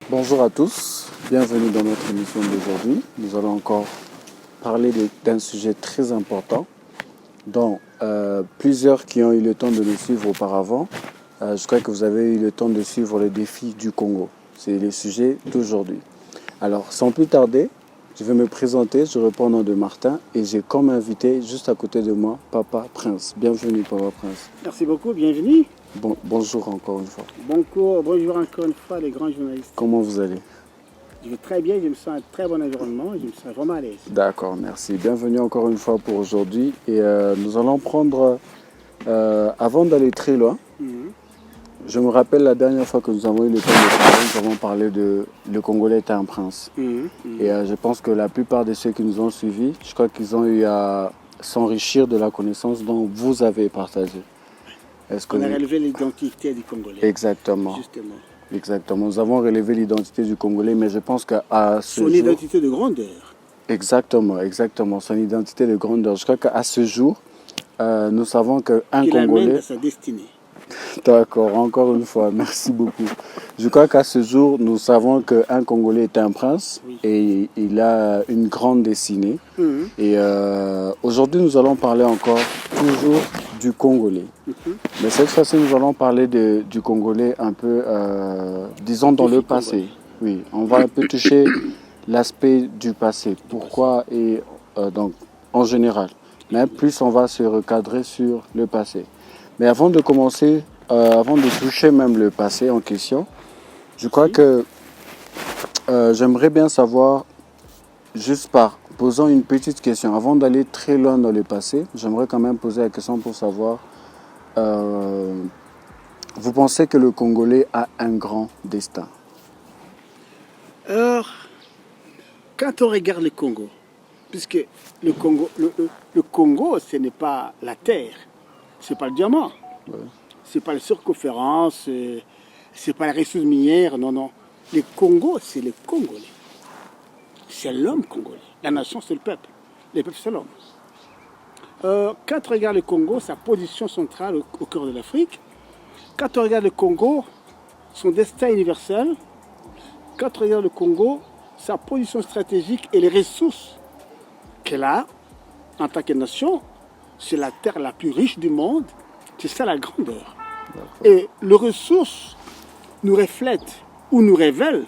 Bonjour à tous, bienvenue dans notre émission d'aujourd'hui. Nous allons encore parler d'un sujet très important dont plusieurs qui ont eu le temps de nous suivre auparavant, je crois que vous avez eu le temps de suivre le défi du Congo. C'est le sujet d'aujourd'hui. Alors, sans plus tarder, je vais me présenter, je réponds au nom de Martin et j'ai comme invité juste à côté de moi Papa Prince. Bienvenue Papa Prince. Merci beaucoup, bienvenue. Bonjour encore une fois. Bonjour encore une fois les grands journalistes. Comment vous allez? Je vais très bien, je me sens un très bon environnement, je me sens vraiment à l'aise. D'accord, merci. Bienvenue encore une fois pour aujourd'hui. Et nous allons prendre, avant d'aller très loin, je me rappelle la dernière fois que nous avons eu le temps de parler, nous avons parlé de le Congolais était un prince. Et je pense que la plupart de ceux qui nous ont suivis, je crois qu'ils ont eu à s'enrichir de la connaissance dont vous avez partagé. On a relevé l'identité du Congolais. Exactement. Justement. Exactement. Nous avons relevé l'identité du Congolais, mais je pense qu'à ce jour... Son identité de grandeur. Exactement. Son identité de grandeur. Je crois qu'à ce jour, nous savons qu'un Congolais... Qu'il amène à sa destinée. D'accord, encore une fois, merci beaucoup. Je crois qu'à ce jour, nous savons qu'un Congolais est un prince et il a une grande destinée. Et aujourd'hui, nous allons parler encore toujours du Congolais. Mais cette fois-ci, nous allons parler du Congolais un peu, disons, dans le passé. Oui, on va un peu toucher l'aspect du passé. Pourquoi et donc, en général. Mais plus on va se recadrer sur le passé. Mais avant de commencer, avant de toucher même le passé en question, je crois que j'aimerais bien savoir, juste par posant une petite question, avant d'aller très loin dans le passé, j'aimerais quand même poser la question pour savoir, vous pensez que le Congolais a un grand destin? Alors, quand on regarde le Congo, puisque le Congo, ce n'est pas la terre, c'est pas le diamant, c'est pas la circonférence, c'est pas la ressource minière, non. Le Congo, c'est le Congolais. C'est l'homme congolais. La nation, c'est le peuple. Le peuple, c'est l'homme. Quand on regarde le Congo, sa position centrale au cœur de l'Afrique, quand on regarde le Congo, son destin universel, quand on regarde le Congo, sa position stratégique et les ressources qu'elle a en tant que nation, c'est la terre la plus riche du monde, c'est ça la grandeur. Et les ressources nous reflètent ou nous révèlent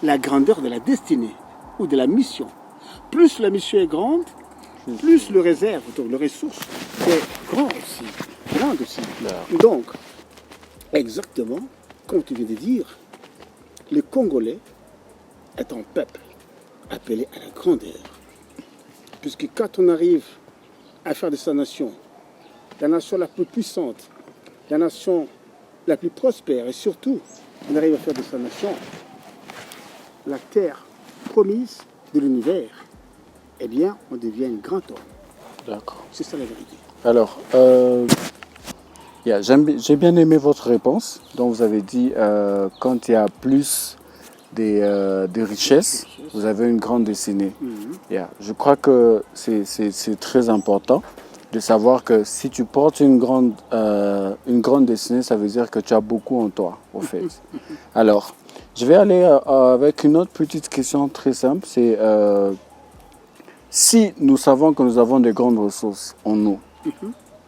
la grandeur de la destinée ou de la mission. Plus la mission est grande, plus le réserve, donc le ressource, est grand aussi, grande aussi. Donc, exactement, comme tu viens de dire, le Congolais est un peuple appelé à la grandeur. Puisque quand on arrive à faire de sa nation la nation la plus puissante, la nation la plus prospère, et surtout, on arrive à faire de sa nation la terre promise de l'univers, eh bien, on devient un grand homme. D'accord. C'est ça la vérité. Alors, j'ai bien aimé votre réponse. Donc, vous avez dit, quand il y a plus de richesses, vous avez une grande destinée. Je crois que c'est très important de savoir que si tu portes une grande destinée, ça veut dire que tu as beaucoup en toi, au fait. Alors, je vais aller avec une autre petite question très simple. C'est si nous savons que nous avons des grandes ressources en nous,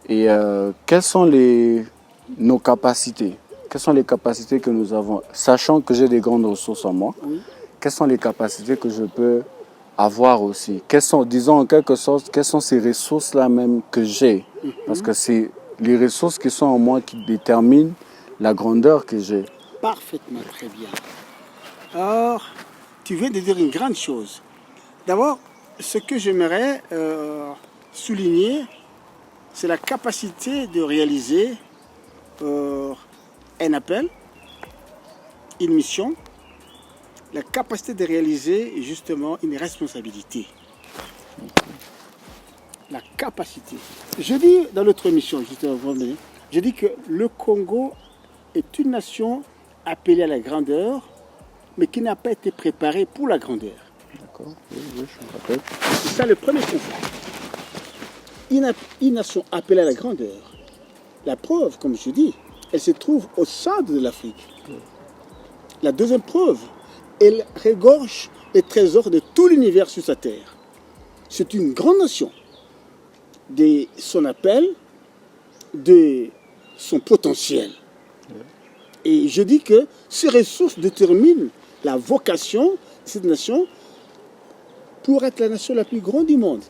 et quelles sont nos capacités? Quelles sont les capacités que nous avons? Sachant que j'ai des grandes ressources en moi, quelles sont les capacités que je peux avoir aussi? Disons en quelque sorte, quelles sont ces ressources-là même que j'ai? Parce que c'est les ressources qui sont en moi qui déterminent la grandeur que j'ai. Parfaitement, très bien. Alors, tu viens de dire une grande chose. D'abord, ce que j'aimerais souligner, c'est la capacité de réaliser un appel, une mission, la capacité de réaliser justement une responsabilité. La capacité. Je dis dans notre émission, je dis que le Congo est une nation appelée à la grandeur, mais qui n'a pas été préparée pour la grandeur. D'accord, oui, je me rappelle. C'est ça le premier constat. Une nation appelée à la grandeur. La preuve, comme je dis, elle se trouve au centre de l'Afrique. La deuxième preuve, elle regorge les trésors de tout l'univers sur sa terre. C'est une grande nation de son appel, de son potentiel. Et je dis que ces ressources déterminent la vocation de cette nation pour être la nation la plus grande du monde,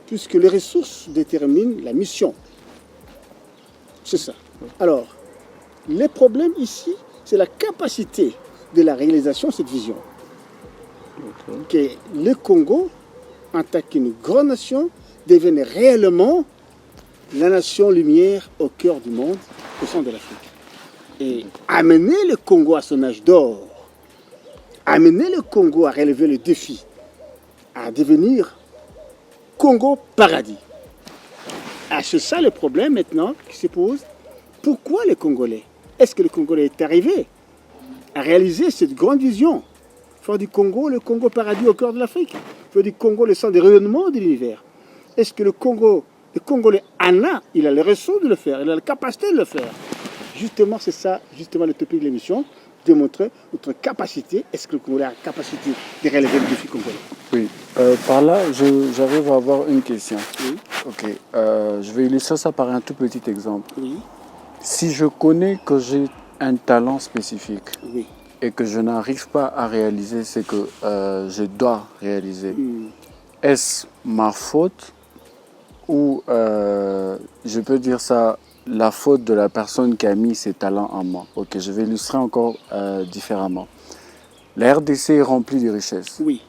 puisque les ressources déterminent la mission. C'est ça. Alors, les problèmes ici, c'est la capacité de la réalisation de cette vision. Que le Congo, en tant qu'une grande nation, devienne réellement la nation lumière au cœur du monde, au centre de l'Afrique. Et amener le Congo à son âge d'or, amener le Congo à relever le défi, à devenir Congo paradis. Ah, c'est ça le problème maintenant qui se pose. Pourquoi les Congolais? Est-ce que le Congolais est arrivé à réaliser cette grande vision? Faire du Congo le Congo paradis au cœur de l'Afrique. Faire du Congo le centre de rayonnement de l'univers. Est-ce que le Congolais en a? Il a les ressources de le faire, il a la capacité de le faire. Justement, c'est ça, justement, le topic de l'émission, démontrer notre capacité. Est-ce que le Congolais a la capacité de relever le défi congolais? Oui, par là, j'arrive à avoir une question. Oui. Ok, je vais illustrer ça par un tout petit exemple. Oui. Si je connais que j'ai un talent spécifique Oui. et que je n'arrive pas à réaliser ce que je dois réaliser, est-ce ma faute ou je peux dire ça, la faute de la personne qui a mis ses talents en moi? Ok, je vais illustrer encore différemment. La RDC est remplie de richesses. Oui.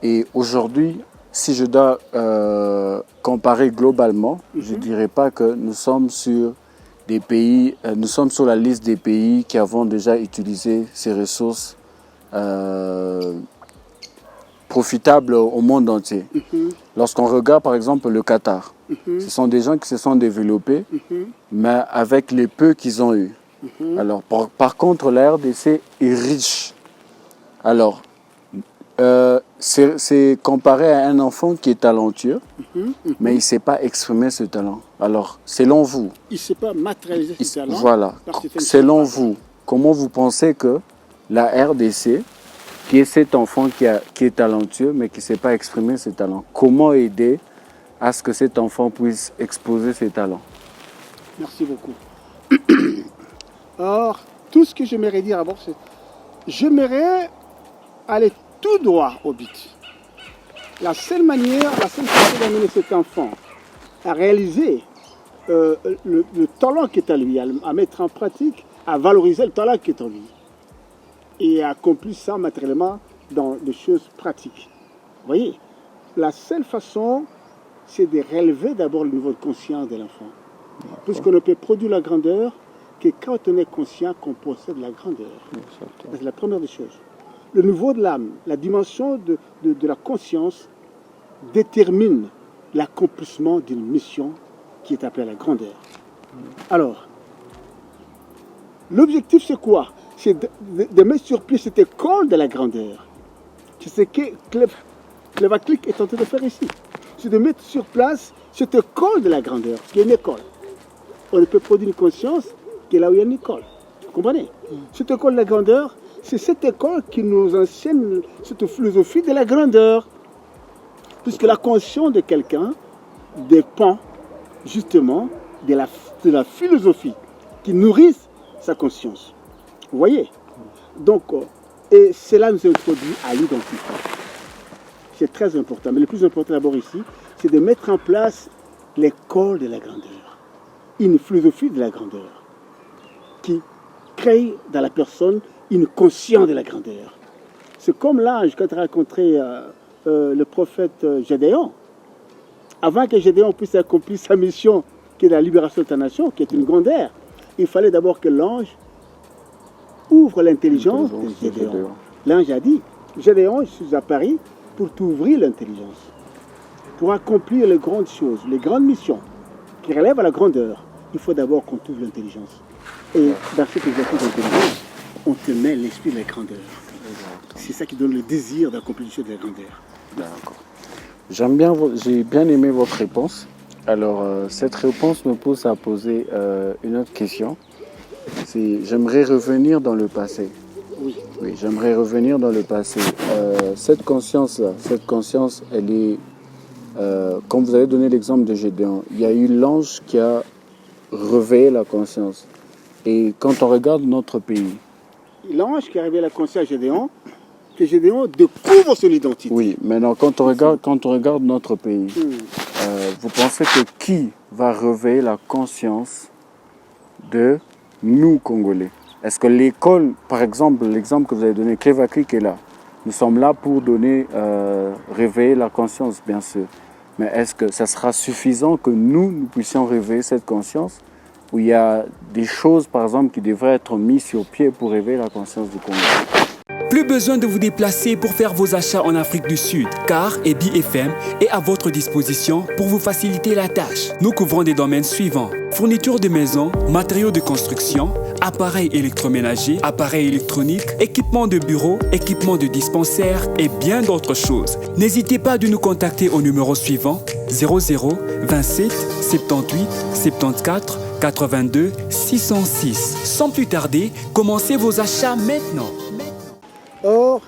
Et aujourd'hui, si je dois comparer globalement, je ne dirais pas que nous sommes sur des pays, nous sommes sur la liste des pays qui avons déjà utilisé ces ressources profitables au monde entier. Lorsqu'on regarde par exemple le Qatar, ce sont des gens qui se sont développés, mais avec les peu qu'ils ont eu. Alors, par contre, la RDC est riche. Alors, c'est comparé à un enfant qui est talentueux, mais il ne sait pas exprimer ce talent. Alors, selon vous, Il ne sait pas matérialiser ce talent. Voilà. Selon vous, comment vous pensez que la RDC, qui est cet enfant qui est talentueux, mais qui ne sait pas exprimer ses talents, comment aider à ce que cet enfant puisse exposer ses talents? Merci beaucoup. Or, tout ce que j'aimerais dire avant, c'est j'aimerais aller tout droit au but. La seule façon d'amener cet enfant à réaliser le talent qui est à lui, à mettre en pratique, à valoriser le talent qui est en lui, et à accomplir ça matériellement dans des choses pratiques. Vous voyez, la seule façon, c'est de relever d'abord le niveau de conscience de l'enfant. Puisqu'on ne peut produire la grandeur que quand on est conscient qu'on possède la grandeur. C'est la première des choses. Le niveau de l'âme, la dimension de la conscience détermine l'accomplissement d'une mission qui est appelée la grandeur. Alors, l'objectif c'est quoi? C'est de mettre sur pied cette école de la grandeur. C'est ce que Cleva Click est en train de faire ici. C'est de mettre sur place cette école de la grandeur, qui est une école. On ne peut produire une conscience que là où il y a une école. Vous comprenez? Cette école de la grandeur, c'est cette école qui nous enseigne cette philosophie de la grandeur. Puisque la conscience de quelqu'un dépend justement de la philosophie qui nourrit sa conscience. Vous voyez? Donc, et cela nous introduit à l'identité. C'est très important. Mais le plus important d'abord ici, c'est de mettre en place l'école de la grandeur. Une philosophie de la grandeur qui crée dans la personne une conscience de la grandeur. C'est comme l'ange quand il a rencontré le prophète Gédéon. Avant que Gédéon puisse accomplir sa mission qui est la libération de ta nation, qui est une grande ère, il fallait d'abord que l'ange ouvre l'intelligence de Gédéon. L'ange a dit, Gédéon, je suis à Paris pour t'ouvrir l'intelligence, pour accomplir les grandes choses, les grandes missions qui relèvent à la grandeur. Il faut d'abord qu'on t'ouvre l'intelligence. Et dans cet exercice d'intelligence, on te met l'esprit de la grandeur. C'est ça qui donne le désir d'accomplir les choses de la grandeur. D'accord. J'ai bien aimé votre réponse. Alors, cette réponse me pousse à poser une autre question. J'aimerais revenir dans le passé. Oui. Oui, j'aimerais revenir dans le passé. Cette conscience-là, elle est, comme vous avez donné l'exemple de Gédéon, il y a eu l'ange qui a réveillé la conscience. Et quand on regarde notre pays... L'ange qui a réveillé la conscience à Gédéon, que Gédéon découvre son identité. Oui, maintenant, quand on regarde notre pays, vous pensez que qui va réveiller la conscience de nous, Congolais? Est-ce que l'école, par exemple, l'exemple que vous avez donné, Clévacri qui est là, nous sommes là pour donner, réveiller la conscience, bien sûr. Mais est-ce que ça sera suffisant que nous puissions réveiller cette conscience? Ou il y a des choses, par exemple, qui devraient être mises sur pied pour réveiller la conscience du Congo? Plus besoin de vous déplacer pour faire vos achats en Afrique du Sud, car EBI FM est à votre disposition pour vous faciliter la tâche. Nous couvrons des domaines suivants: fourniture de maison, matériaux de construction, appareils électroménagers, appareils électroniques, équipements de bureau, équipements de dispensaires et bien d'autres choses. N'hésitez pas de nous contacter au numéro suivant 00 27 78 74 82 606. Sans plus tarder, commencez vos achats maintenant. Or,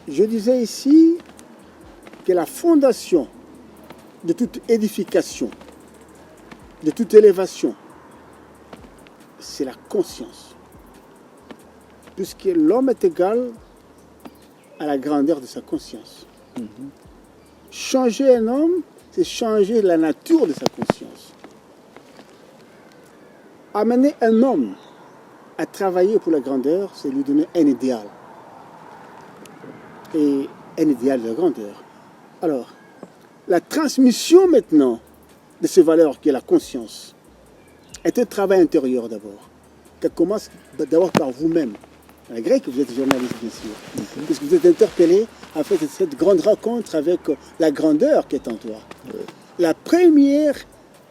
je disais ici que la fondation de toute édification, de toute élévation, c'est la conscience. Puisque l'homme est égal à la grandeur de sa conscience. Changer un homme, c'est changer la nature de sa conscience. Amener un homme à travailler pour la grandeur, c'est lui donner un idéal. Et un idéal de la grandeur. Alors, la transmission maintenant de ces valeurs qui est la conscience est un travail intérieur d'abord, qui commence d'abord par vous-même. Malgré que vous êtes journaliste, bien sûr, puisque vous êtes interpellé à faire cette grande rencontre avec la grandeur qui est en toi. La première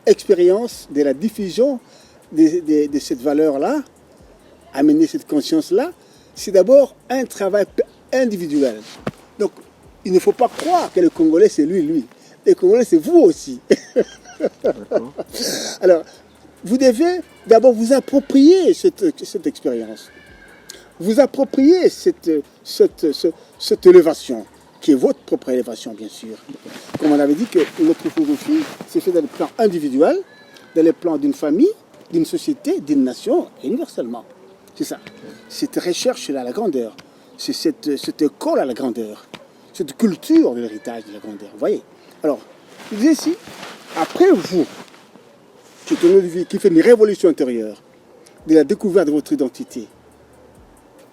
expérience de la diffusion de cette valeur-là, amener cette conscience-là, c'est d'abord un travail individuel. Donc, il ne faut pas croire que le Congolais, c'est lui. Le Congolais, c'est vous aussi. Alors, vous devez d'abord vous approprier cette expérience. Vous approprier cette élévation, qui est votre propre élévation, bien sûr. Comme on avait dit que notre philosophie, c'est fait dans le plan individuel, dans le plan d'une famille, d'une société, d'une nation, universellement. C'est ça. Cette recherche-là à la grandeur. C'est cette école à la grandeur. Cette culture de l'héritage de la grandeur. Vous voyez? Alors, je dis ici, après vous, qui fait une révolution intérieure, de la découverte de votre identité.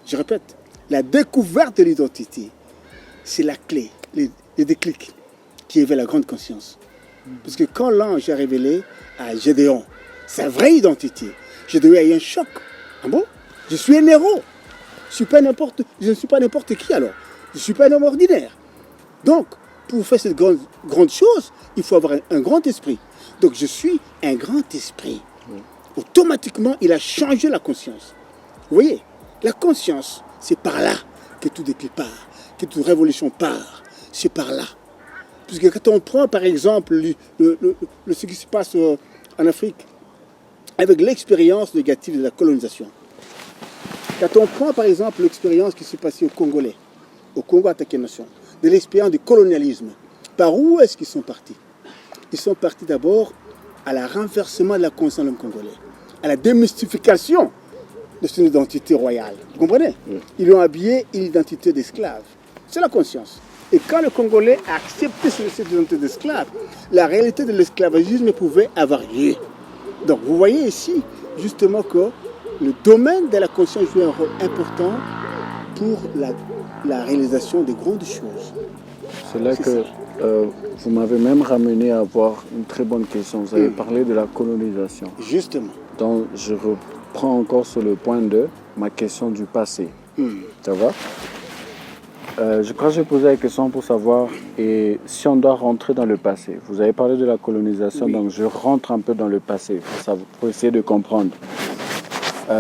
Je répète, la découverte de l'identité, c'est la clé, le déclic qui éveille la grande conscience. Parce que quand l'ange a révélé à Gédéon sa vraie identité, Gédéon a eu un choc. Ah bon? Je suis un héros. Je ne suis pas n'importe qui alors. Je ne suis pas un homme ordinaire. Donc, pour faire cette grande chose, il faut avoir un grand esprit. Donc, je suis un grand esprit. Automatiquement, il a changé la conscience. Vous voyez, la conscience, c'est par là que tout déclic part, que toute révolution part. C'est par là. Puisque quand on prend, par exemple, ce qui se passe en Afrique, avec l'expérience négative de la colonisation, quand on prend par exemple l'expérience qui s'est passée au Congolais, au Congo attaqué nation, de l'expérience du colonialisme, par où est-ce qu'ils sont partis? Ils sont partis d'abord à la renversement de la conscience de l'homme congolais, à la démystification de son identité royale. Vous comprenez? Ils ont habillé une identité d'esclave. C'est la conscience. Et quand le Congolais a accepté cette identité d'esclave, la réalité de l'esclavagisme pouvait avoir lieu. Donc vous voyez ici justement que le domaine de la conscience joue un rôle important pour la réalisation des grandes choses. C'est là que vous m'avez même ramené à avoir une très bonne question. Vous avez parlé de la colonisation. Justement. Donc je reprends encore sur le point de ma question du passé. Ça va? Je crois que j'ai posé la question pour savoir et si on doit rentrer dans le passé. Vous avez parlé de la colonisation, donc je rentre un peu dans le passé pour essayer de comprendre.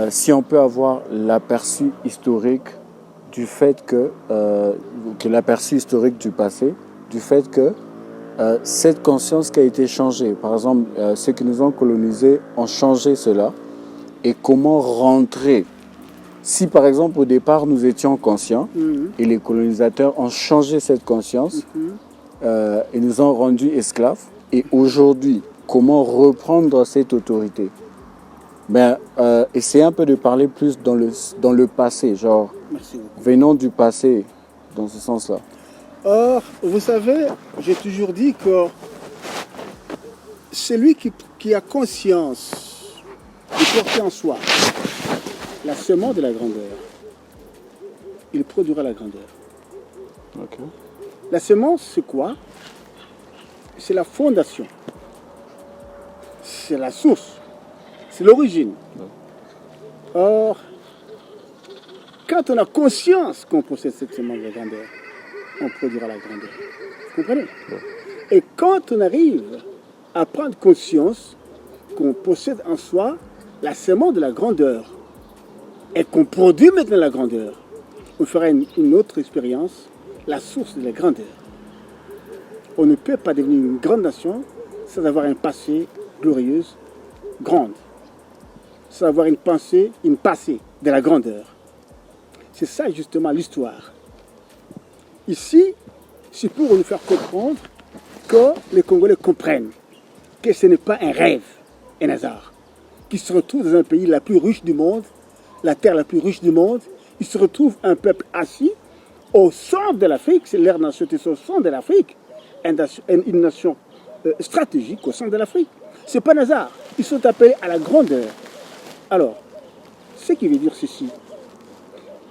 Si on peut avoir l'aperçu historique du fait que l'aperçu historique du passé, du fait que cette conscience qui a été changée, par exemple, ceux qui nous ont colonisés ont changé cela, et comment rentrer Si par exemple au départ nous étions conscients et les colonisateurs ont changé cette conscience et nous ont rendus esclaves, et aujourd'hui, comment reprendre cette autorité? Essayez un peu de parler plus dans le passé, genre venons du passé, dans ce sens-là. Or, vous savez, j'ai toujours dit que celui qui a conscience de porter en soi la semence de la grandeur, il produira la grandeur. Okay. La semence, c'est quoi? C'est la fondation. C'est la source. C'est l'origine. Or, quand on a conscience qu'on possède cette semence de la grandeur, on produira la grandeur. Vous comprenez? Et quand on arrive à prendre conscience qu'on possède en soi la semence de la grandeur et qu'on produit maintenant la grandeur, on fera une autre expérience, la source de la grandeur. On ne peut pas devenir une grande nation sans avoir un passé glorieuse, grande. Sans avoir une passé de la grandeur. C'est ça justement l'histoire. Ici, c'est pour nous faire comprendre que les Congolais comprennent que ce n'est pas un rêve, un hasard, qu'ils se retrouvent dans un pays la plus riche du monde, la terre la plus riche du monde. Ils se retrouvent un peuple assis au centre de l'Afrique, c'est leur nation, c'est au centre de l'Afrique, une nation stratégique au centre de l'Afrique. Ce n'est pas un hasard. Ils sont appelés à la grandeur. Alors, ce qui veut dire ceci,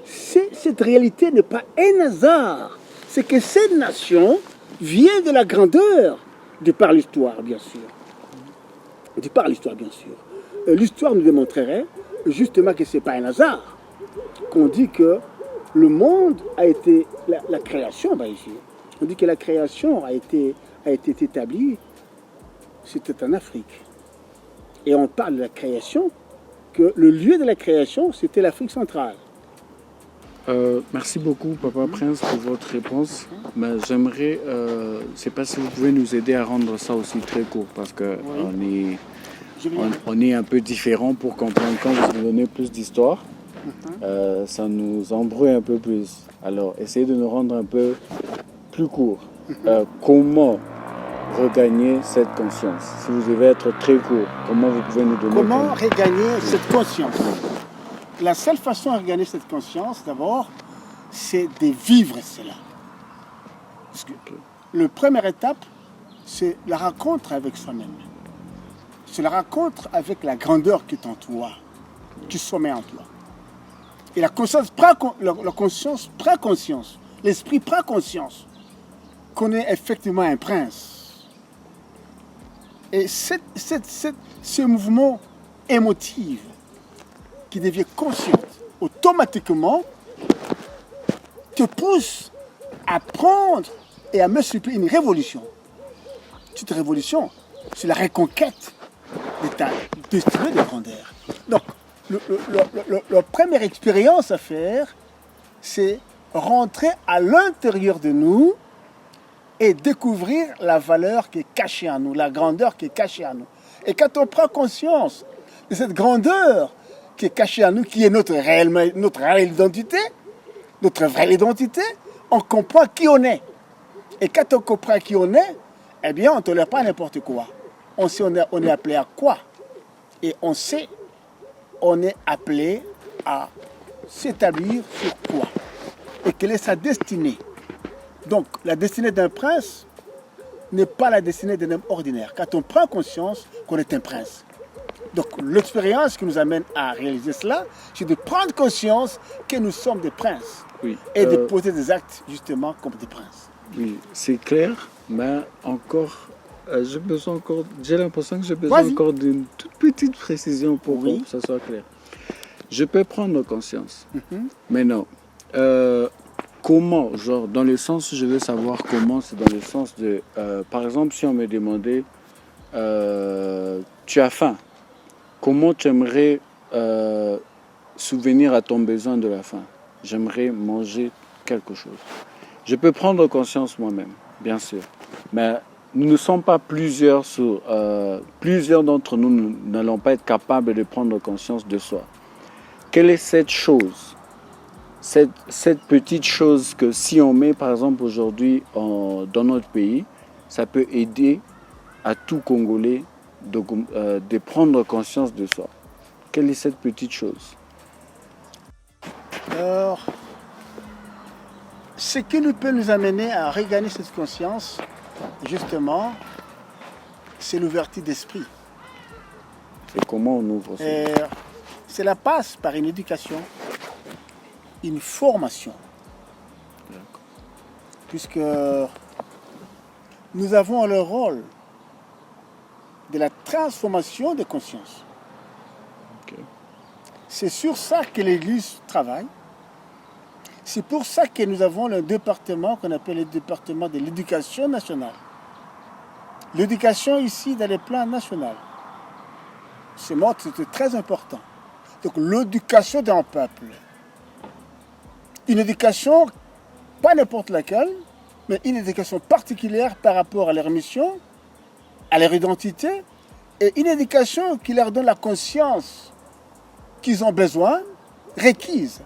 cette réalité n'est pas un hasard. C'est que cette nation vient de la grandeur, de par l'histoire, bien sûr. De par l'histoire, bien sûr. L'histoire nous démontrerait justement que ce n'est pas un hasard qu'on dit que le monde a été, la création, ici, on dit que la création a été établie, c'était en Afrique. Et on parle de la création, que le lieu de la création, c'était l'Afrique centrale. Merci beaucoup, Papa Prince, pour votre réponse. Mais j'aimerais, je ne sais pas si vous pouvez nous aider à rendre ça aussi très court, parce que on est un peu différent pour comprendre. Quand vous nous donnez plus d'histoire, ça nous embrouille un peu plus. Alors, essayez de nous rendre un peu plus court. Comment regagner cette conscience? Si vous devez être très court, comment vous pouvez nous donner... Comment regagner cette conscience? La seule façon de regagner cette conscience, d'abord, c'est de vivre cela. Parce que la première étape, c'est la rencontre avec soi-même. C'est la rencontre avec la grandeur qui est en toi, qui sommeille en toi. Et la conscience prend conscience, l'esprit prend conscience qu'on est effectivement un prince. Et ce mouvement émotif qui devient conscient automatiquement te pousse à prendre et à multiplier une révolution. Cette révolution, c'est la reconquête de ta destinée de grandeur. Donc, la première expérience à faire, c'est rentrer à l'intérieur de nous et découvrir la valeur qui est cachée en nous, la grandeur qui est cachée en nous. Et quand on prend conscience de cette grandeur qui est cachée en nous, qui est notre réelle identité, notre vraie identité, on comprend qui on est. Et quand on comprend qui on est, eh bien, on ne tolère pas n'importe quoi. On sait on est appelé à quoi. Et on sait, on est appelé à s'établir sur quoi. Et quelle est sa destinée. Donc, la destinée d'un prince n'est pas la destinée d'un homme ordinaire. Quand on prend conscience qu'on est un prince. Donc, l'expérience qui nous amène à réaliser cela, c'est de prendre conscience que nous sommes des princes. Oui, et de poser des actes, justement, comme des princes. Oui, c'est clair, mais encore, j'ai l'impression que j'ai besoin encore d'une toute petite précision pour que ça soit clair. Je peux prendre conscience. Mais non. Comment, genre, dans le sens, je veux savoir comment, c'est dans le sens de, par exemple, si on me demandait, tu as faim, comment tu aimerais souvenir à ton besoin de la faim? J'aimerais manger quelque chose. Je peux prendre conscience moi-même, bien sûr. Mais nous ne sommes pas plusieurs plusieurs d'entre nous n'allons pas être capables de prendre conscience de soi. quelle est cette chose, cette petite chose que si on met par exemple aujourd'hui dans notre pays, ça peut aider à tout Congolais de prendre conscience de soi. Quelle est cette petite chose? Alors, ce qui nous peut nous amener à regagner cette conscience, justement, c'est l'ouverture d'esprit. Et comment on ouvre ça? Cela passe par une éducation, une formation. D'accord. Puisque nous avons le rôle de la transformation des consciences. Ok. C'est sur ça que l'Église travaille. C'est pour ça que nous avons le département qu'on appelle le département de l'éducation nationale. L'éducation ici dans le plan national. Ce mot, c'est très important. Donc l'éducation d'un peuple. Une éducation, pas n'importe laquelle, mais une éducation particulière par rapport à leur mission, à leur identité, et une éducation qui leur donne la conscience qu'ils ont besoin, requise,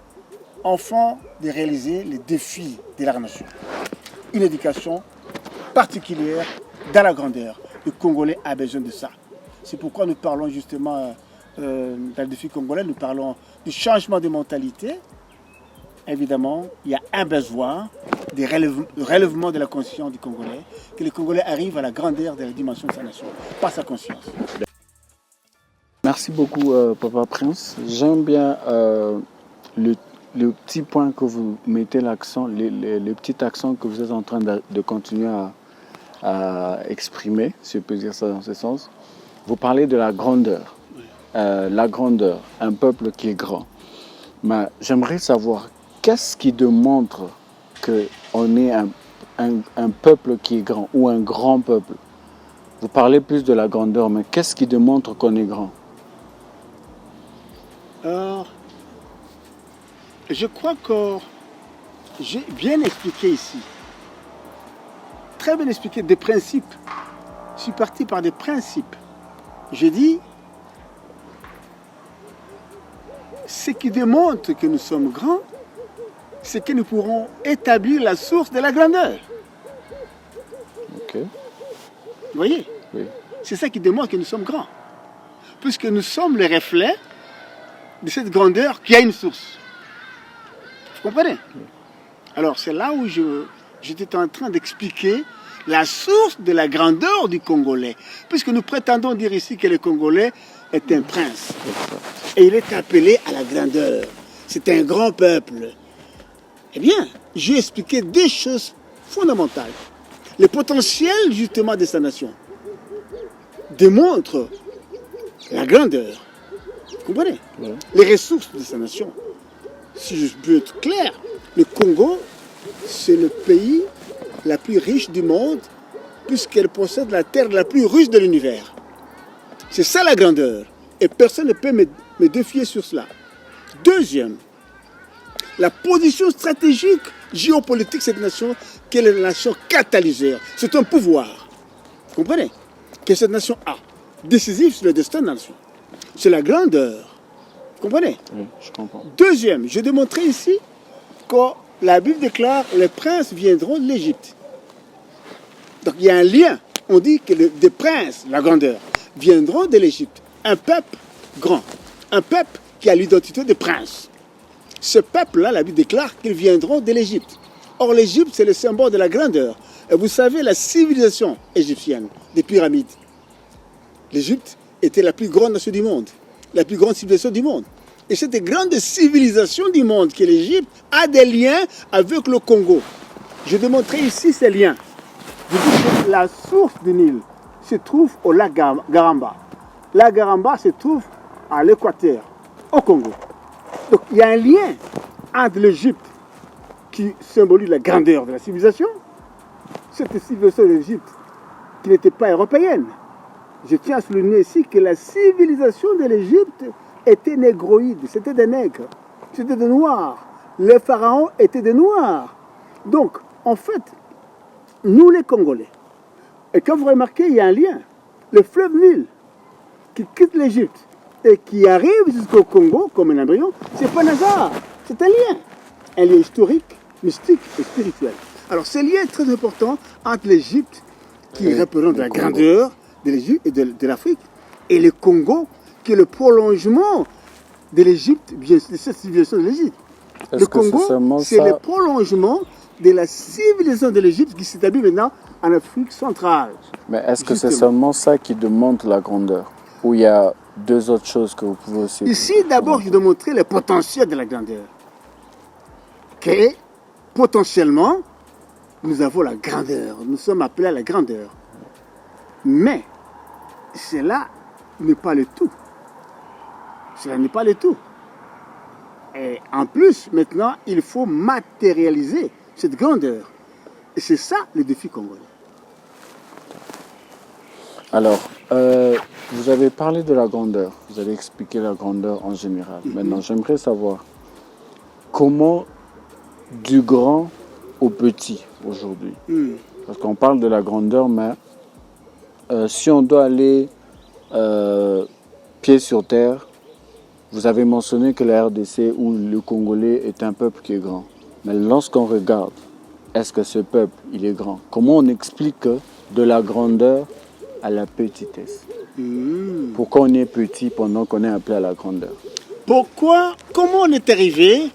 afin de réaliser les défis de leur nation. Une éducation particulière dans la grandeur. Le Congolais a besoin de ça. C'est pourquoi nous parlons justement, dans le défi congolais, nous parlons du changement de mentalité. Évidemment, il y a un besoin de relèvement de la conscience du Congolais, que le Congolais arrive à la grandeur de la dimension de sa nation, par sa conscience. Merci beaucoup, Papa Prince. J'aime bien le petit point que vous mettez l'accent, les petits accents que vous êtes en train de continuer à exprimer, si je peux dire ça dans ce sens. Vous parlez de la grandeur. La grandeur, un peuple qui est grand. Mais j'aimerais savoir, qu'est-ce qui démontre qu'on est un peuple qui est grand ou un grand peuple? Vous parlez plus de la grandeur, mais qu'est-ce qui démontre qu'on est grand? Alors, je crois que j'ai bien expliqué ici. Très bien expliqué des principes. Je suis parti par des principes. J'ai dit, ce qui démontre que nous sommes grands, c'est que nous pourrons établir la source de la grandeur. Ok. Vous voyez? Oui. C'est ça qui démontre que nous sommes grands. Puisque nous sommes le reflet de cette grandeur qui a une source. Vous comprenez? Oui. Alors c'est là où j'étais en train d'expliquer la source de la grandeur du Congolais. Puisque nous prétendons dire ici que le Congolais est un prince. Et il est appelé à la grandeur. C'est un grand peuple. Eh bien, j'ai expliqué deux choses fondamentales. Le potentiel justement de sa nation démontre la grandeur. Vous comprenez? Oui. Les ressources de sa nation. Si je peux être clair, le Congo, c'est le pays la plus riche du monde, puisqu'elle possède la terre la plus riche de l'univers. C'est ça la grandeur. Et personne ne peut me défier sur cela. Deuxième, la position stratégique, géopolitique de cette nation, qui est la nation catalyseur. C'est un pouvoir. Vous comprenez? Que cette nation a. Décisif sur le destin de la nation. C'est la grandeur. Vous comprenez? Oui, je comprends. Deuxième, j'ai démontré ici que la Bible déclare que les princes viendront de l'Égypte. Donc il y a un lien. On dit que des princes, la grandeur, viendront de l'Égypte. Un peuple grand. Un peuple qui a l'identité de prince. Ce peuple-là, la Bible déclare qu'ils viendront de l'Égypte. Or, l'Égypte, c'est le symbole de la grandeur. Et vous savez, la civilisation égyptienne, des pyramides. L'Égypte était la plus grande nation du monde, la plus grande civilisation du monde. Et cette grande civilisation du monde qui est l'Égypte a des liens avec le Congo. Je démontrerai ici ces liens. Je dis que la source du Nil se trouve au lac Garamba. La Garamba se trouve à l'équateur, au Congo. Donc il y a un lien entre l'Égypte qui symbolise la grandeur de la civilisation, cette civilisation de l'Égypte qui n'était pas européenne. Je tiens à souligner ici que la civilisation de l'Égypte était négroïde, c'était des nègres, c'était des noirs. Les pharaons étaient des noirs. Donc, en fait, nous les Congolais, et quand vous remarquez, il y a un lien. Le fleuve Nil qui quitte l'Égypte et qui arrive jusqu'au Congo comme un embryon, c'est pas un hasard, c'est un lien historique, mystique et spirituel. Alors ce lien est très important entre l'Égypte, qui représente la grandeur de l'Égypte et de l'Afrique, et le Congo, qui est le prolongement de l'Égypte, de cette civilisation de l'Égypte. Le Congo, c'est le prolongement de la civilisation de l'Égypte qui s'établit maintenant en Afrique centrale. Mais est-ce que c'est seulement ça qui démontre la grandeur? Ou il y a deux autres choses que vous pouvez aussi... Ici, d'abord, je dois montrer le potentiel de la grandeur. Que, potentiellement, nous avons la grandeur. Nous sommes appelés à la grandeur. Mais, cela n'est pas le tout. Cela n'est pas le tout. Et en plus, maintenant, il faut matérialiser cette grandeur. Et c'est ça le défi congolais. Alors, vous avez parlé de la grandeur. Vous avez expliqué la grandeur en général. Maintenant, j'aimerais savoir comment du grand au petit aujourd'hui. Parce qu'on parle de la grandeur, mais si on doit aller pied sur terre, vous avez mentionné que la RDC ou le Congolais est un peuple qui est grand. Mais lorsqu'on regarde, est-ce que ce peuple, il est grand? Comment on explique de la grandeur à la petitesse? Pourquoi on est petit pendant qu'on est appelé à la grandeur? Comment on est arrivé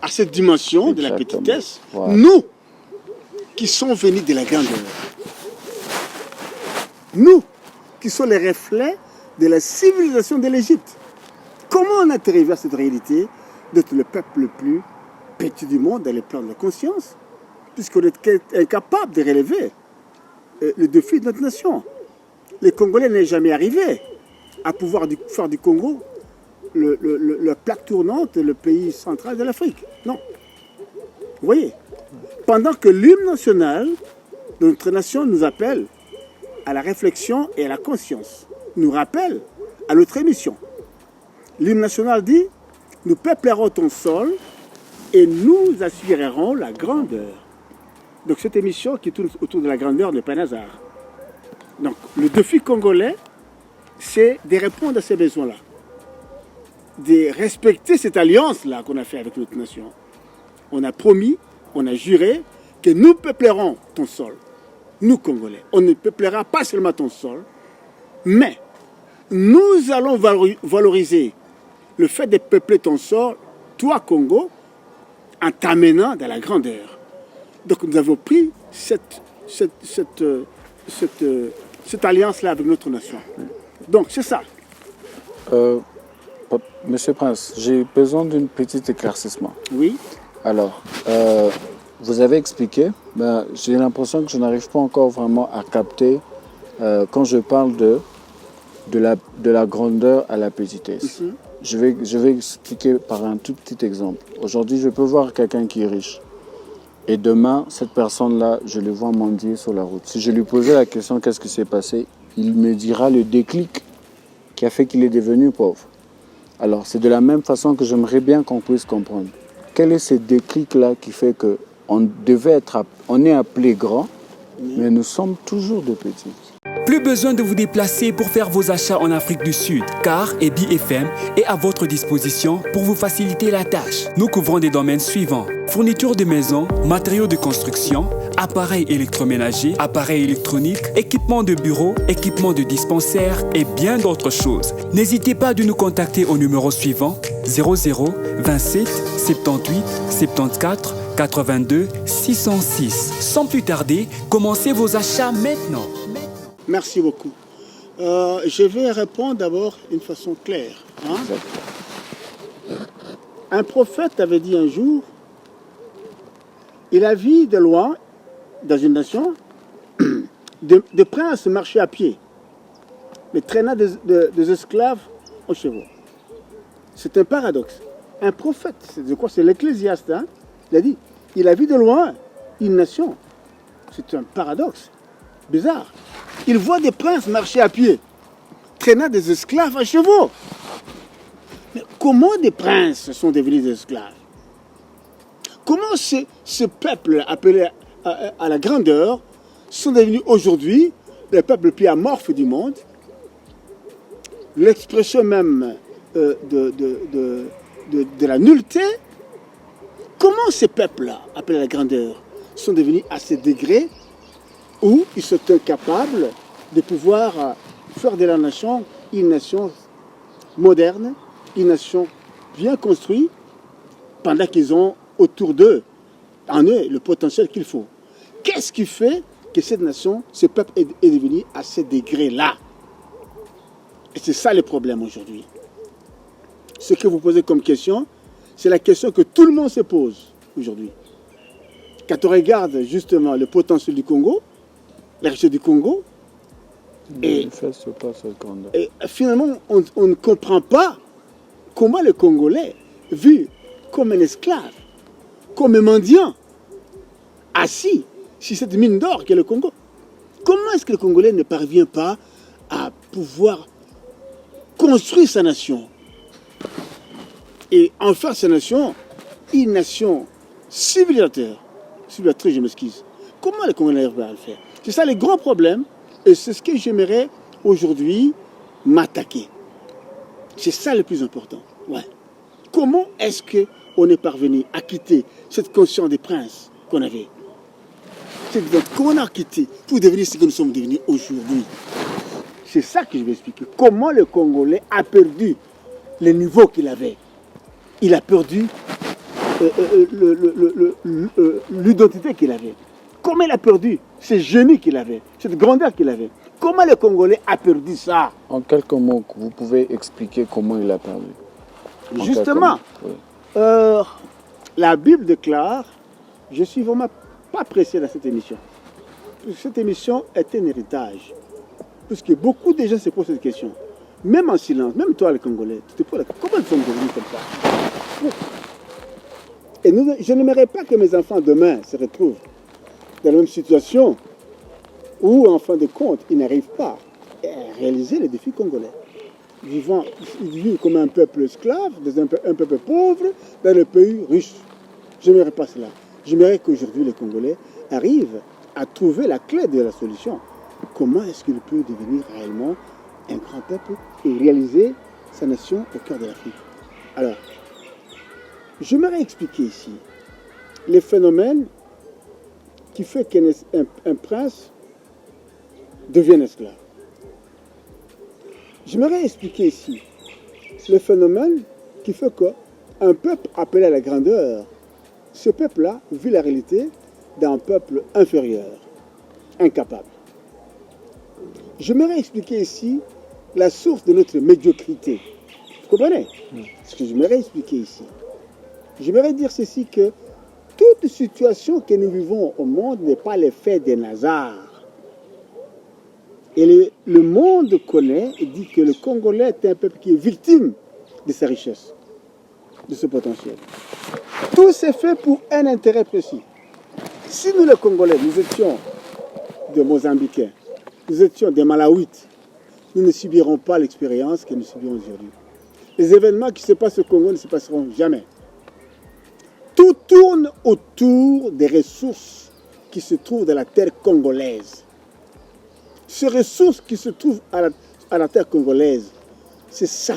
à cette dimension de la petitesse? Voilà. Nous, qui sommes venus de la grandeur. Nous, qui sommes les reflets de la civilisation de l'Égypte. Comment on est arrivé à cette réalité d'être le peuple le plus petit du monde dans le plan de la conscience, puisqu'on est incapable de relever le défi de notre nation. Les Congolais n'est jamais arrivé à pouvoir faire du Congo la plaque tournante, le pays central de l'Afrique. Non. Vous voyez, pendant que l'hymne national de notre nation nous appelle à la réflexion et à la conscience, nous rappelle à notre émission. L'hymne national dit « Nous peuplerons ton sol et nous assurerons la grandeur ». Donc cette émission qui tourne autour de la grandeur n'est pas un hasard. Donc le défi congolais, c'est de répondre à ces besoins-là, de respecter cette alliance-là qu'on a fait avec notre nation. On a promis, on a juré que nous peuplerons ton sol, nous Congolais. On ne peuplera pas seulement ton sol, mais nous allons valoriser le fait de peupler ton sol, toi Congo, en t'amenant dans la grandeur. Donc nous avons pris cette alliance-là avec notre nation. Donc c'est ça. Monsieur Prince, j'ai besoin d'un petit éclaircissement. Oui. Alors, vous avez expliqué, mais j'ai l'impression que je n'arrive pas encore vraiment à capter quand je parle de la grandeur à la petitesse. Je vais expliquer par un tout petit exemple. Aujourd'hui, je peux voir quelqu'un qui est riche. Et demain, cette personne-là, je le vois mendier sur la route. Si je lui posais la question, qu'est-ce qui s'est passé? Il me dira le déclic qui a fait qu'il est devenu pauvre. Alors, c'est de la même façon que j'aimerais bien qu'on puisse comprendre. Quel est ce déclic-là qui fait qu'on est appelé grand, mais nous sommes toujours de petits? Plus besoin de vous déplacer pour faire vos achats en Afrique du Sud, car EBI FM est à votre disposition pour vous faciliter la tâche. Nous couvrons des domaines suivants: fourniture de maison, matériaux de construction, appareils électroménagers, appareils électroniques, équipements de bureau, équipements de dispensaire et bien d'autres choses. N'hésitez pas de nous contacter au numéro suivant 00 27 78 74 82 606. Sans plus tarder, commencez vos achats maintenant. Merci beaucoup. Je vais répondre d'abord d'une façon claire. Un prophète avait dit un jour, il a vu de loin, dans une nation, des princes marcher à pied, mais traînant des esclaves aux chevaux. C'est un paradoxe. Un prophète, je crois que c'est l'Ecclésiaste, il a dit, il a vu de loin une nation. C'est un paradoxe. Bizarre. Il voit des princes marcher à pied, traînant des esclaves à chevaux. Mais comment des princes sont devenus des esclaves? Comment ce peuple appelé à la grandeur sont devenus aujourd'hui le peuple le plus amorphe du monde? l'expression même de la nullité. Comment ces peuples-là, appelés la grandeur, sont devenus à ce degré où ils sont incapables de pouvoir faire de la nation une nation moderne, une nation bien construite, pendant qu'ils ont autour d'eux, en eux, le potentiel qu'il faut. Qu'est-ce qui fait que cette nation, ce peuple est devenu à ce degré-là? Et c'est ça le problème aujourd'hui. Ce que vous posez comme question, c'est la question que tout le monde se pose aujourd'hui. Quand on regarde justement le potentiel du Congo, la richesse du Congo, et finalement, on ne comprend pas comment le Congolais, vu comme un esclave, comme un mendiant, assis sur cette mine d'or qu'est le Congo, comment est-ce que le Congolais ne parvient pas à pouvoir construire sa nation et en faire sa nation une nation civilisatrice, je m'excuse. Comment le Congolais arrive à le faire? C'est ça le grand problème et c'est ce que j'aimerais aujourd'hui m'attaquer. C'est ça le plus important. Ouais. Comment est-ce qu'on est parvenu à quitter cette conscience des princes qu'on avait? Comment on a quitté pour devenir ce que nous sommes devenus aujourd'hui? C'est ça que je vais expliquer. Comment le Congolais a perdu le niveau qu'il avait. Il a perdu l'identité qu'il avait. Comment il a perdu ce génie qu'il avait, cette grandeur qu'il avait. Comment le Congolais a perdu ça? En quelques mots, vous pouvez expliquer comment il a perdu. Justement, oui. La Bible déclare, je suis vraiment pas pressé dans cette émission. Cette émission est un héritage. Parce que beaucoup de gens se posent cette question. Même en silence, même toi, le Congolais, tu te poses la question, comment ils sont devenus comme ça? Et je n'aimerais pas que mes enfants demain se retrouvent dans la même situation où, en fin de compte, ils n'arrivent pas à réaliser les défis congolais. Ils vivent comme un peuple esclave, un peuple pauvre, dans le pays riche. Je n'aimerais pas cela. J'aimerais qu'aujourd'hui, les Congolais arrivent à trouver la clé de la solution. Comment est-ce qu'il peut devenir réellement un grand peuple et réaliser sa nation au cœur de l'Afrique? Alors, j'aimerais expliquer ici les phénomènes qui font qu'un prince devienne esclave. J'aimerais expliquer ici le phénomène qui fait qu'un peuple appelé à la grandeur, ce peuple-là vit la réalité d'un peuple inférieur, incapable. J'aimerais expliquer ici la source de notre médiocrité. Vous comprenez? Ce que j'aimerais expliquer ici. J'aimerais dire ceci que toute situation que nous vivons au monde n'est pas l'effet des hasards. Et le monde connaît et dit que le Congolais est un peuple qui est victime de sa richesse, de ce potentiel. Tout s'est fait pour un intérêt précis. Si nous, les Congolais, nous étions des Mozambicains, nous étions des Malawites, nous ne subirons pas l'expérience que nous subissons aujourd'hui. Les événements qui se passent au Congo ne se passeront jamais. Tout tourne autour des ressources qui se trouvent dans la terre congolaise. Ces ressources qui se trouvent à la terre congolaise, c'est ça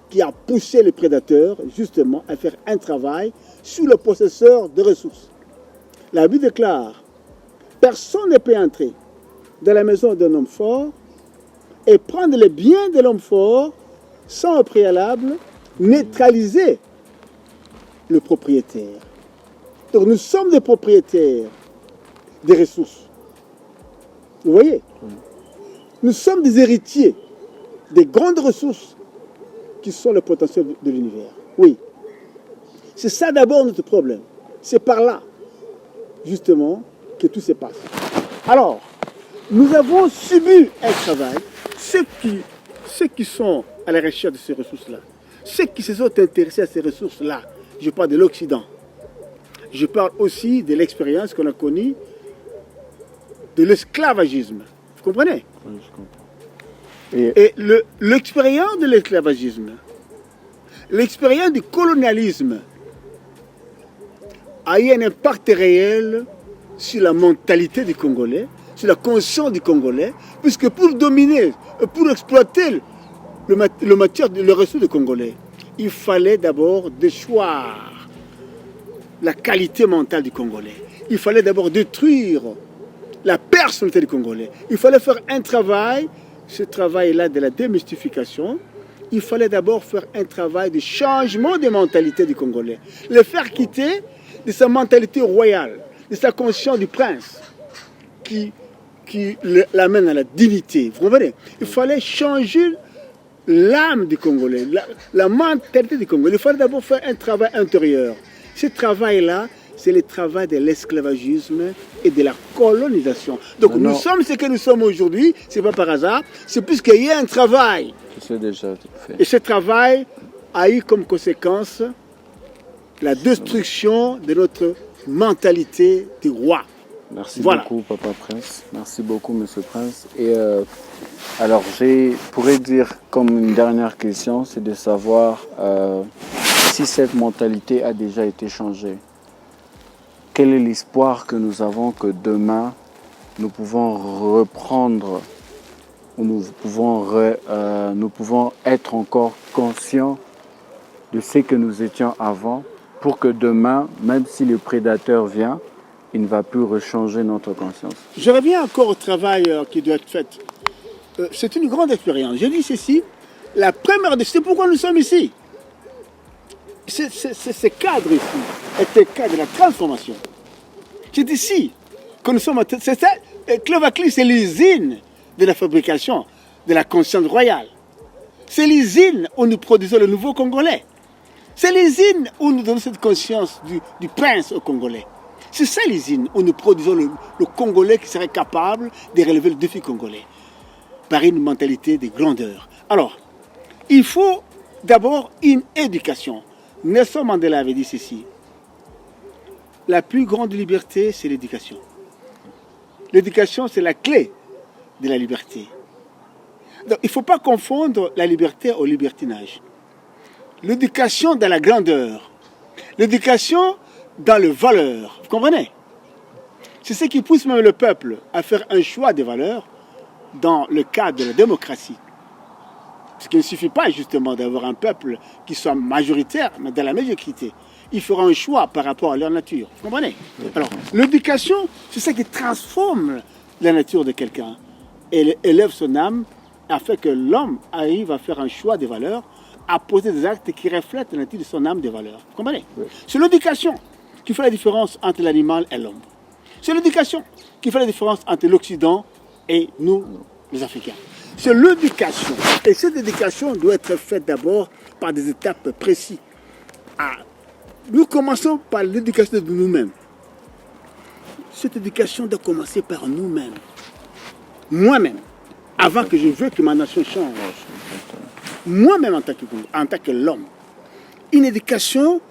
qui a poussé les prédateurs justement à faire un travail sur le possesseur de ressources. La Bible déclare, personne ne peut entrer dans la maison d'un homme fort et prendre les biens de l'homme fort sans au préalable neutraliser le propriétaire. Donc nous sommes des propriétaires des ressources. Vous voyez? Nous sommes des héritiers des grandes ressources qui sont le potentiel de l'univers. Oui. C'est ça d'abord notre problème. C'est par là, justement, que tout se passe. Alors, nous avons subi un travail. Ceux qui sont à la recherche de ces ressources-là, ceux qui se sont intéressés à ces ressources-là, je parle de l'Occident. Je parle aussi de l'expérience qu'on a connue de l'esclavagisme. Vous comprenez? Oui, je comprends. Et l'expérience de l'esclavagisme, l'expérience du colonialisme a eu un impact réel sur la mentalité du Congolais, sur la conscience du Congolais, puisque pour dominer, pour exploiter le ressource du Congolais, il fallait d'abord déchoir la qualité mentale du Congolais. Il fallait d'abord détruire la personnalité du Congolais. Il fallait faire un travail, ce travail-là de la démystification. Il fallait d'abord faire un travail de changement de mentalité du Congolais. Le faire quitter de sa mentalité royale, de sa conscience du prince, qui l'amène à la dignité. Vous comprenez? Il fallait changer l'âme du Congolais, la mentalité du Congolais. Il fallait d'abord faire un travail intérieur. Ce travail-là, c'est le travail de l'esclavagisme et de la colonisation. Donc nous sommes ce que nous sommes aujourd'hui, ce n'est pas par hasard, c'est puisqu'il y a un travail. C'est déjà fait. Et ce travail a eu comme conséquence la destruction de notre mentalité du roi. Merci beaucoup, Papa Prince. Merci beaucoup, Monsieur Prince. Et alors, pourrais dire comme une dernière question, c'est de savoir si cette mentalité a déjà été changée. Quel est l'espoir que nous avons que demain, nous pouvons reprendre, ou nous pouvons être encore conscients de ce que nous étions avant, pour que demain, même si le prédateur vient, il ne va plus rechanger notre conscience. Je reviens encore au travail qui doit être fait. C'est une grande expérience. Je dis ceci, la première, c'est pourquoi nous sommes ici. Ce cadre ici est un cadre de la transformation. C'est ici que nous sommes. C'est ça, Clovacli, c'est l'usine de la fabrication de la conscience royale. C'est l'usine où nous produisons le nouveau Congolais. C'est l'usine où nous donnons cette conscience du prince au Congolais. C'est ça l'usine où nous produisons le Congolais qui serait capable de relever le défi congolais par une mentalité de grandeur. Alors, il faut d'abord une éducation. Nelson Mandela avait dit ceci. La plus grande liberté, c'est l'éducation. L'éducation, c'est la clé de la liberté. Donc, il ne faut pas confondre la liberté au libertinage. L'éducation dans la grandeur. L'éducation dans les valeurs. Vous comprenez? C'est ce qui pousse même le peuple à faire un choix des valeurs dans le cadre de la démocratie. Parce qu'il ne suffit pas justement d'avoir un peuple qui soit majoritaire, mais dans la médiocrité. Il fera un choix par rapport à leur nature. Vous comprenez? Alors, l'éducation, c'est ça qui transforme la nature de quelqu'un. Et élève son âme afin que l'homme arrive à faire un choix des valeurs, à poser des actes qui reflètent la nature de son âme des valeurs. Vous comprenez? Oui. C'est l'éducation qui fait la différence entre l'animal et l'homme. C'est l'éducation qui fait la différence entre l'Occident et nous, les Africains. C'est l'éducation. Et cette éducation doit être faite d'abord par des étapes précises. Nous commençons par l'éducation de nous-mêmes. Cette éducation doit commencer par nous-mêmes. Moi-même, avant que je veuille que ma nation change. Moi-même en tant que l'homme. Une éducation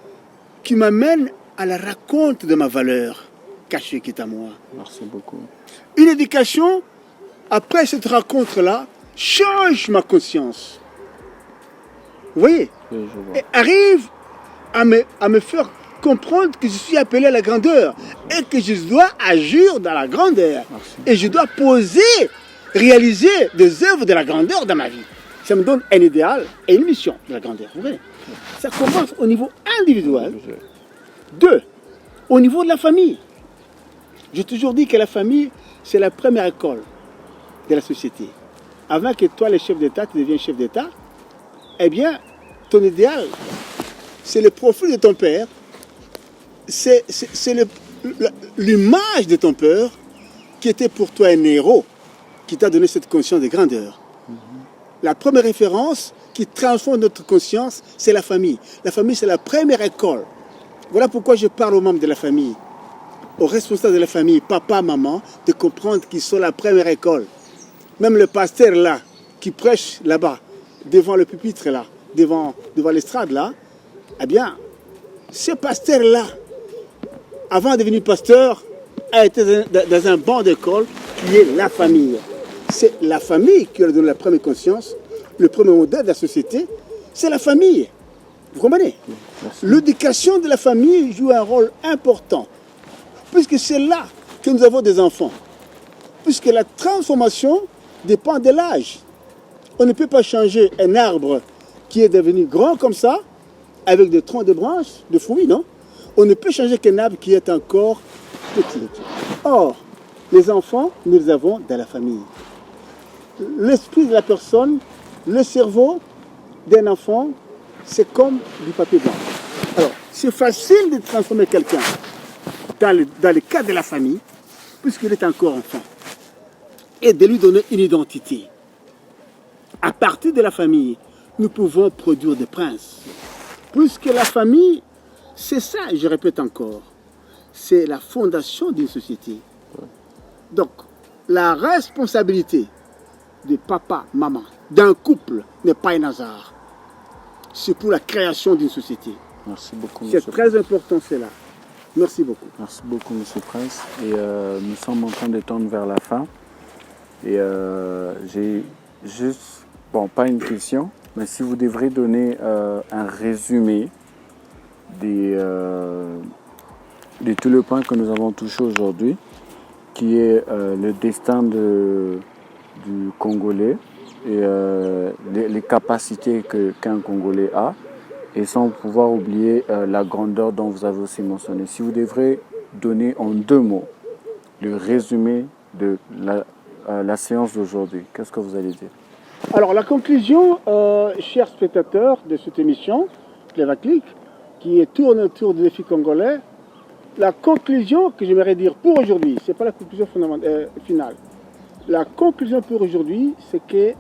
qui m'amène à la raconte de ma valeur cachée qui est à moi. Merci beaucoup. Une éducation, après cette rencontre-là, change ma conscience. Vous voyez? Oui, je vois. Et arrive à me faire comprendre que je suis appelé à la grandeur et que je dois agir dans la grandeur. Merci. Et je dois réaliser des œuvres de la grandeur dans ma vie. Ça me donne un idéal et une mission de la grandeur. Vous voyez? Ça commence au niveau individuel. 2, au niveau de la famille. J'ai toujours dit que la famille, c'est la première école de la société. Avant que toi, le chef d'État, tu deviennes chef d'État, eh bien, ton idéal, c'est le profil de ton père, c'est l'image de ton père qui était pour toi un héros, qui t'a donné cette conscience de grandeur. La première référence qui transforme notre conscience, c'est la famille. La famille, c'est la première école. Voilà pourquoi je parle aux membres de la famille, aux responsables de la famille, papa, maman, de comprendre qu'ils sont la première école. Même le pasteur là, qui prêche là-bas, devant le pupitre là, devant l'estrade là, eh bien, ce pasteur-là, avant de devenir pasteur, a été dans un banc d'école qui est la famille. C'est la famille qui leur donne la première conscience, le premier modèle de la société, c'est la famille. Vous comprenez? L'éducation de la famille joue un rôle important, puisque c'est là que nous avons des enfants. Puisque la transformation dépend de l'âge. On ne peut pas changer un arbre qui est devenu grand comme ça, avec des troncs de branches, de fruits, non? On ne peut changer qu'un arbre qui est encore petit. Or, les enfants, nous les avons dans la famille. L'esprit de la personne, le cerveau d'un enfant, c'est comme du papier blanc. Alors, c'est facile de transformer quelqu'un dans le cadre de la famille, puisqu'il est encore enfant, et de lui donner une identité. À partir de la famille, nous pouvons produire des princes. Puisque la famille, c'est ça, je répète encore, c'est la fondation d'une société. Donc, la responsabilité de papa, maman, d'un couple n'est pas un hasard. C'est pour la création d'une société. Merci beaucoup, c'est très important, cela. Merci beaucoup. Merci beaucoup, M. Prince. Et nous sommes en train de tendre vers la fin. Et j'ai juste, bon, pas une question, mais si vous devrez donner un résumé de tout le point que nous avons touché aujourd'hui, qui est le destin du Congolais et les capacités qu'un Congolais a, et sans pouvoir oublier la grandeur dont vous avez aussi mentionné. Si vous devrez donner en 2 mots le résumé de la séance d'aujourd'hui, qu'est-ce que vous allez dire? Alors la conclusion, chers spectateurs de cette émission, Clévaclic, qui tourne autour des défis congolais, la conclusion que j'aimerais dire pour aujourd'hui, ce n'est pas la conclusion finale. La conclusion pour aujourd'hui, c'est que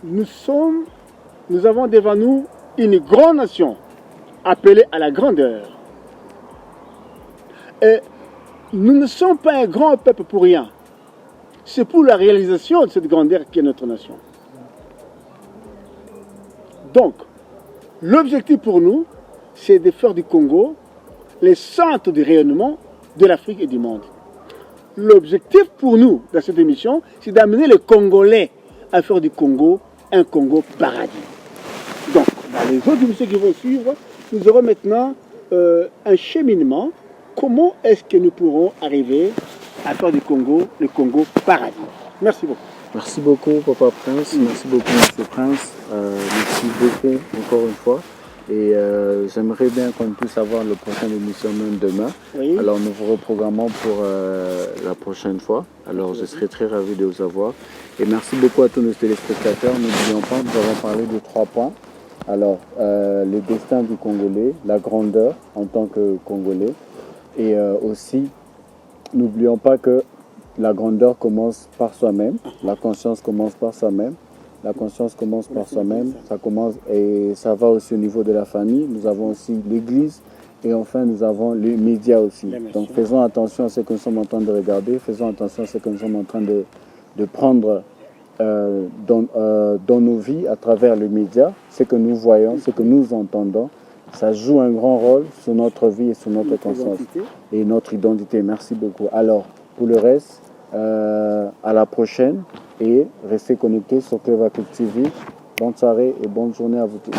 nous avons devant nous une grande nation appelée à la grandeur. Et nous ne sommes pas un grand peuple pour rien. C'est pour la réalisation de cette grandeur qui est notre nation. Donc, l'objectif pour nous, c'est de faire du Congo les centres de rayonnement de l'Afrique et du monde. L'objectif pour nous, dans cette émission, c'est d'amener les Congolais à faire du Congo un Congo paradis. Donc, dans les autres émissions qui vont suivre, nous aurons maintenant un cheminement. Comment est-ce que nous pourrons arriver à faire du Congo le Congo paradis? Merci beaucoup. Merci beaucoup, Papa Prince. Merci beaucoup, M. Prince. Merci beaucoup, encore une fois. Et j'aimerais bien qu'on puisse avoir la prochaine émission même demain. Oui. Alors nous vous reprogrammons pour la prochaine fois. Alors je serai très ravi de vous avoir. Et merci beaucoup à tous nos téléspectateurs. N'oublions pas, nous avons parlé de 3 points. Alors le destin du Congolais, la grandeur en tant que Congolais. Et aussi, n'oublions pas que la grandeur commence par soi-même. La conscience commence par soi-même. La conscience commence par soi-même, ça commence et ça va aussi au niveau de la famille. Nous avons aussi l'église et enfin nous avons les médias aussi. Donc faisons attention à ce que nous sommes en train de regarder, faisons attention à ce que nous sommes en train de prendre dans nos vies à travers les médias. Ce que nous voyons, ce que nous entendons, ça joue un grand rôle sur notre vie et sur notre conscience et notre identité. Merci beaucoup. Alors pour le reste, à la prochaine et restez connectés sur Clévaclic TV. Bonne soirée et bonne journée à vous tous.